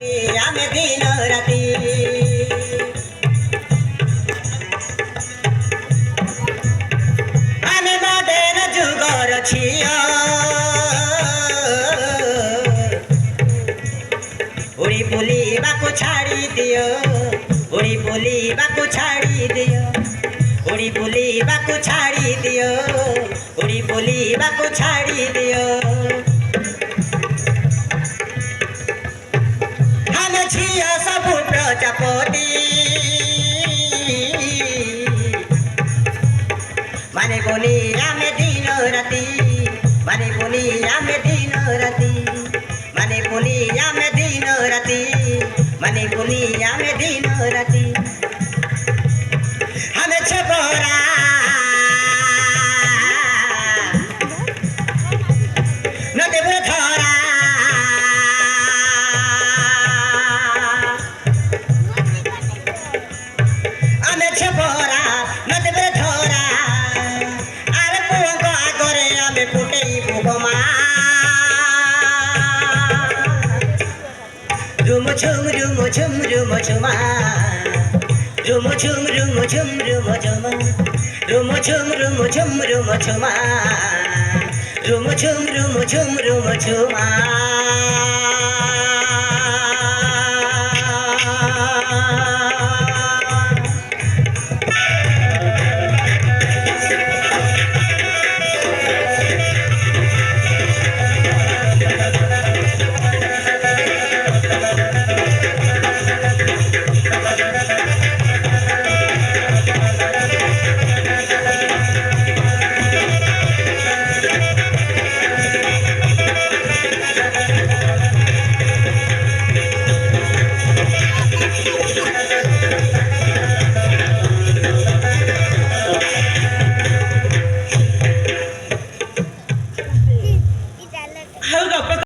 ଆମେ ଦିନ ରାତି ଆମେ ମଡେନ ଯୁଗର ଝିଅ ଉଡ଼ି ବୁଲିବାକୁ ଛାଡ଼ି ଦିଅ ଉଡ଼ି ବୁଲିବାକୁ ଛାଡ଼ି ଦିଅ ଉଡ଼ି ବୁଲିବାକୁ ଛାଡ଼ି ଦିଅ ଉଡ଼ି ବୁଲିବାକୁ ଛାଡ଼ି ଦିଅ ଝିଅ ସବୁ ପ୍ରଜାପତି ମାନେ ବୋଲି ଆମେ ଦିନ ରାତି ମାନେ ବୋଲି ଆମେ ଦିନ ରାତି ମାନେ ବୋଲି ଆମେ ଦିନ ରାତି ମାନେ ବୋଲି ଆମେ ଦିନ ରାତି ଆମେ ଛବରା ନ ଦେବେ ଧରା ଆମେ ଛବରା ନ ଦେବେ ଧରା ଆରେ ପୁଅଙ୍କ ଆଗରେ ଆମେ ଫୁଟେଇବୁ ବୋମା ରୁମ ଝୁମ ରୁମ ଝୁମ ରୁମ ଝୁମା ରୁମ ଝୁମ ରୁମ ଝୁମ ରୁମ ଝୁମା ରୁମ ଝୁମ ରୁମ ଝୁମ ରୁମ ଝୁମା ରୁମ ଝୁମ ରୁମ ଝୁମ ରୁମ ଝୁମା